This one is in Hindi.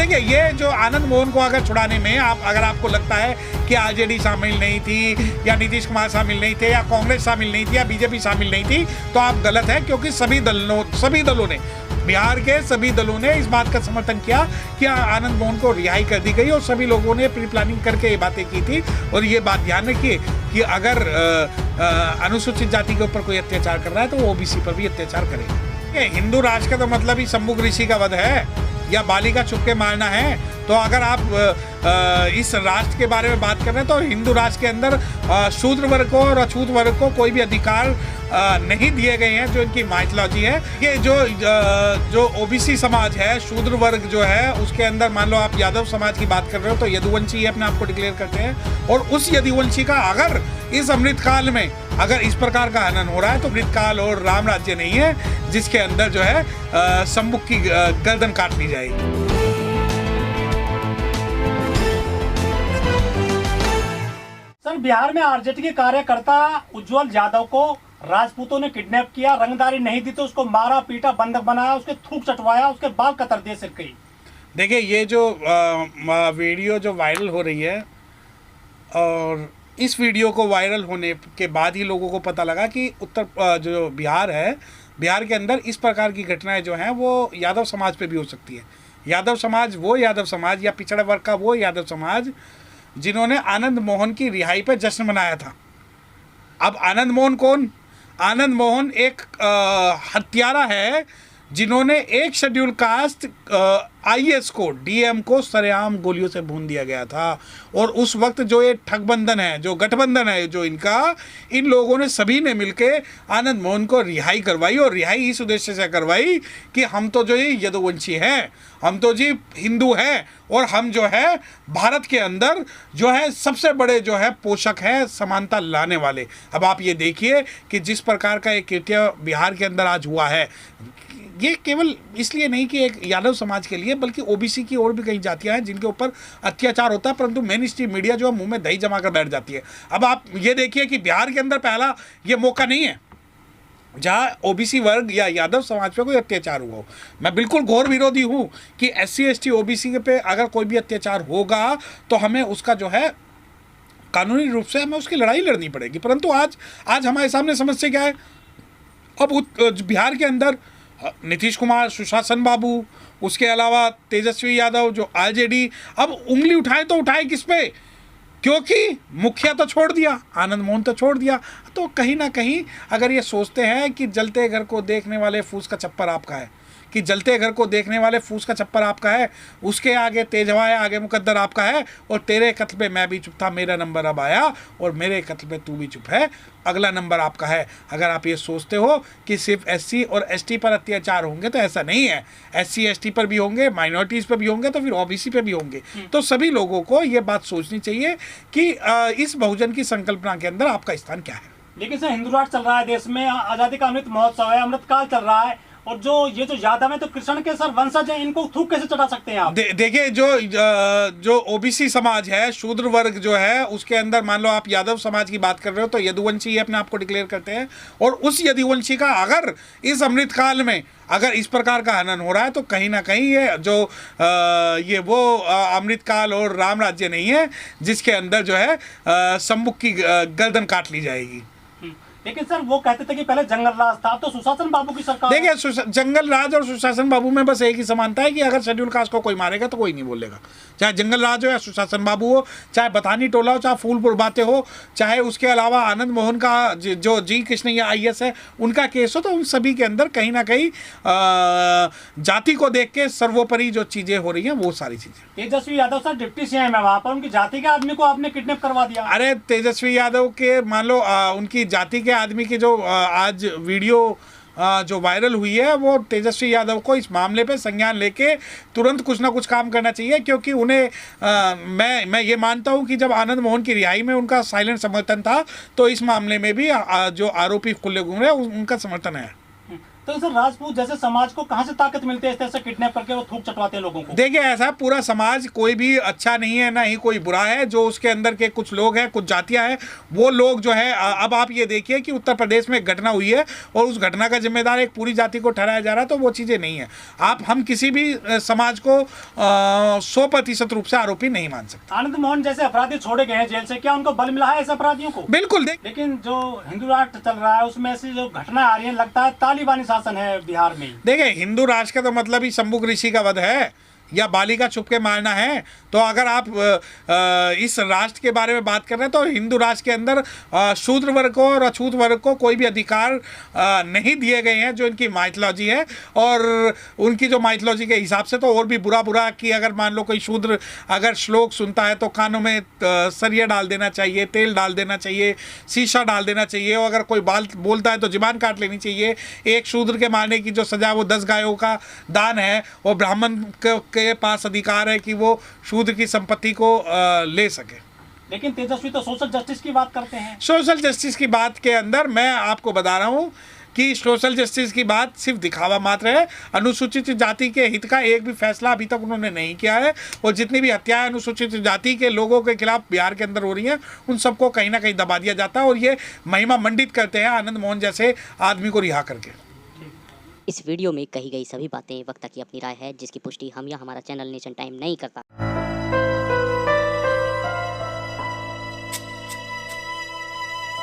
देखिए, ये जो आनंद मोहन को अगर छुड़ाने में अगर आपको लगता है कि आरजेडी शामिल नहीं थी या नीतीश कुमार शामिल नहीं थे या कांग्रेस शामिल नहीं थी या बीजेपी शामिल नहीं थी, तो आप गलत है, क्योंकि सभी दलों ने, बिहार के सभी दलों ने इस बात का समर्थन किया कि आनंद मोहन को रिहाई कर दी गई और सभी लोगों ने प्री प्लानिंग करके ये बातें की थी। और ये बात ध्यान रखिए कि अगर अनुसूचित जाति के ऊपर कोई अत्याचार कर रहा है तो वो ओबीसी पर भी अत्याचार करेगा। हिंदू राष्ट्र का तो मतलब ही शंभु ऋषि का वध है या बालिका छुप के मारना है। तो अगर आप इस राष्ट्र के बारे में बात कर रहे हैं तो हिंदू राष्ट्र के अंदर शूद्र वर्ग को और अछूत वर्ग को कोई भी अधिकार नहीं दिए गए हैं, जो इनकी माइथोलॉजी है। ये जो ओबीसी समाज है, शूद्र वर्ग जो है, उसके अंदर मान लो आप यादव समाज की बात कर रहे हो तो यदुवंशी अपने आप को डिक्लेयर करते हैं, और उस यदुवंशी का अगर इस अमृतकाल में अगर इस प्रकार का हनन हो रहा है तो अमृतकाल और राम राज्य नहीं है जिसके अंदर जो है सम्मुख की गर्दन काट ली जाएगी। सर, बिहार में आरजेडी के कार्यकर्ता उज्जवल यादव को राजपूतों ने किडनैप किया, रंगदारी नहीं दी तो उसको मारा पीटा, बंधक बनाया, उसके थूक चटवाया, उसके बाल कतर दिए सिर के। देखिए, ये जो वीडियो जो वायरल हो रही है, और इस वीडियो को वायरल होने के बाद ही लोगों को पता लगा कि जो बिहार है, बिहार के अंदर इस प्रकार की घटनाएं जो हैं वो यादव समाज पे भी हो सकती है। यादव समाज या पिछड़ा वर्ग का वो यादव समाज जिन्होंने आनंद मोहन की रिहाई पे जश्न मनाया था। अब आनंद मोहन कौन? आनंद मोहन एक हत्यारा है जिन्होंने एक शेड्यूल कास्ट आईएएस को, डीएम को सरेआम गोलियों से भून दिया गया था। और उस वक्त जो ये ठगबंधन है, जो गठबंधन है जो इनका, इन लोगों ने सभी ने मिलके आनंद मोहन को रिहाई करवाई, और रिहाई इस उद्देश्य से करवाई कि हम तो जो ये यदुवंशी हैं, हम तो जी हिंदू हैं, और हम जो है भारत के अंदर जो है सबसे बड़े जो है पोषक हैं समानता लाने वाले। अब आप ये देखिए कि जिस प्रकार का एक कृत्य बिहार के अंदर आज हुआ है, ये केवल इसलिए नहीं कि एक यादव समाज के लिए, बल्कि ओबीसी की और भी कई जातियां हैं जिनके ऊपर अत्याचार होता है, परंतु मेन स्ट्रीम मीडिया जो है मुंह में दही जमा कर बैठ जाती है। अब आप ये देखिए कि बिहार के अंदर पहला ये मौका नहीं है जहाँ ओबीसी वर्ग या यादव समाज पे कोई अत्याचार हुआ हो। मैं बिल्कुल घोर विरोधी हूँ कि SC ST OBC पे अगर कोई भी अत्याचार होगा तो हमें उसका जो है कानूनी रूप से हमें उसकी लड़ाई लड़नी पड़ेगी। परंतु आज हमारे सामने समस्या क्या है? अब बिहार के अंदर नीतीश कुमार, सुशासन बाबू, उसके अलावा तेजस्वी यादव जो आरजेडी, अब उंगली उठाए तो उठाए किस पे? क्योंकि मुखिया तो छोड़ दिया, आनंद मोहन तो छोड़ दिया। तो कहीं ना कहीं अगर ये सोचते हैं कि जलते घर को देखने वाले फूस का छप्पर आपका है, कि जलते घर को देखने वाले फूस का छप्पर आपका है, उसके आगे तेज हवाएं, आगे मुकद्दर आपका है, और तेरे कत्ल पे मैं भी चुप था, मेरा नंबर अब आया, और मेरे कत्ल पे तू भी चुप है, अगला नंबर आपका है। अगर आप ये सोचते हो कि सिर्फ SC और ST पर अत्याचार होंगे तो ऐसा नहीं है। SC ST पर भी होंगे, माइनॉरिटीज़ पर भी होंगे, तो फिर OBC पे भी होंगे। तो सभी लोगों को ये बात सोचनी चाहिए कि इस बहुजन की संकल्पना के अंदर आपका स्थान क्या है। लेकिन सर, हिंदू राष्ट्र चल रहा है देश में, आज़ादी का अमृत महोत्सव है, अमृतकाल चल रहा है, और जो यादव है तो कृष्ण के सर वंशज हैं, इनको थूक कैसे चढ़ा सकते हैं आप? देखिए, जो ओबीसी समाज है, शूद्र वर्ग जो है, उसके अंदर मान लो आप यादव समाज की बात कर रहे हो तो यदुवंशी अपने आप को डिक्लेयर करते हैं, और उस यदुवंशी का अगर इस अमृतकाल में अगर इस प्रकार का हनन हो रहा है तो कहीं ना कहीं ये वो अमृतकाल और राम राज्य नहीं है जिसके अंदर जो है सम्मुख की गर्दन काट ली जाएगी। लेकिन सर, वो कहते थे कि पहले जंगल राज था, अब तो सुशासन बाबू की सरकार। देखिए, जंगल राज और सुशासन बाबू में बस एक ही समानता है कि अगर शेड्यूल कास्ट को कोई मारेगा तो कोई नहीं बोलेगा। चाहे जंगल राज हो या सुशासन बाबू हो, चाहे बतानी टोला हो, चाहे फूलपुर बातें हो, चाहे उसके अलावा आनंद मोहन का जो जी कृष्णैया IAS है उनका केस हो, तो उन सभी के अंदर कहीं ना कहीं जाति को देख के सर्वोपरि जो चीजें हो रही हैं वो सारी चीजें। Tejashwi Yadav sir deputy CM है, वहां पर उनकी जाति के आदमी को आपने किडनैप करवा दिया। अरे, तेजस्वी यादव के मान लो उनकी जाति के आदमी की जो आज वीडियो जो वायरल हुई है, वो तेजस्वी यादव को इस मामले पे संज्ञान लेके तुरंत कुछ ना कुछ काम करना चाहिए, क्योंकि उन्हें मैं ये मानता हूँ कि जब आनंद मोहन की रिहाई में उनका साइलेंट समर्थन था तो इस मामले में भी जो आरोपी खुले घूम रहे हैं उनका समर्थन है। तो सर राजपूत जैसे समाज को कहाँ से ताकत मिलती है इस तरह से किडनैप करके वो थूक चटवाते हैं लोगों को? देखिए, ऐसा पूरा समाज कोई भी अच्छा नहीं है, ना ही कोई बुरा है। जो उसके अंदर के कुछ लोग हैं, कुछ जातियां हैं, वो लोग जो है, अब आप ये देखिए कि उत्तर प्रदेश में एक घटना हुई है और उस घटना का जिम्मेदार एक पूरी जाति को ठहराया जा रहा है, तो वो चीज़ें नहीं है। हम किसी भी समाज को 100% रूप से आरोपी नहीं मान सकते। आनंद मोहन जैसे अपराधी छोड़े गए हैं जेल से, क्या उनको बल मिला है ऐसे अपराधियों को? बिल्कुल। लेकिन जो हिंदू राष्ट्र चल रहा है उसमें ऐसी जो घटना आ रही है, लगता है तालिबानी शासन है बिहार में। देखिए, हिंदू राष्ट्र का तो मतलब ही शंभुक ऋषि का वध है या बालिका छुप के मारना है। तो अगर आप इस राष्ट्र के बारे में बात कर रहे हैं तो हिंदू राष्ट्र के अंदर शूद्र वर्ग को और अछूत वर्ग को कोई भी अधिकार नहीं दिए गए हैं, जो इनकी माइथोलॉजी है। और उनकी जो माइथोलॉजी के हिसाब से तो और भी बुरा कि अगर मान लो कोई शूद्र अगर श्लोक सुनता है तो कानों में सरिया डाल देना चाहिए, तेल डाल देना चाहिए, शीशा डाल देना चाहिए, और अगर कोई बोलता है तो ज़ुबान काट लेनी चाहिए। एक शूद्र के मारने की जो सज़ा वो 10 गायों का दान है, वो ब्राह्मण के पास अधिकार है कि वो शूद्र की संपत्ति को ले सके। लेकिन तेजस्वी तो सोशल जस्टिस की बात करते हैं। सोशल जस्टिस की बात के अंदर मैं आपको बता रहा हूँ कि सोशल जस्टिस की बात सिर्फ दिखावा मात्र है। अनुसूचित जाति के हित का एक भी फैसला अभी तक उन्होंने नहीं किया है, और जितनी भी हत्याएं अनुसूचित जाति के लोगों के खिलाफ बिहार के अंदर हो रही हैं, उन सबको कहीं ना कहीं दबा दिया जाता है, और ये महिमा मंडित करते हैं आनंद मोहन जैसे आदमी को रिहा करके। इस वीडियो में कही गई सभी बातें वक्ता की अपनी राय है, जिसकी पुष्टि हम या हमारा चैनल नेशन टाइम नहीं करता।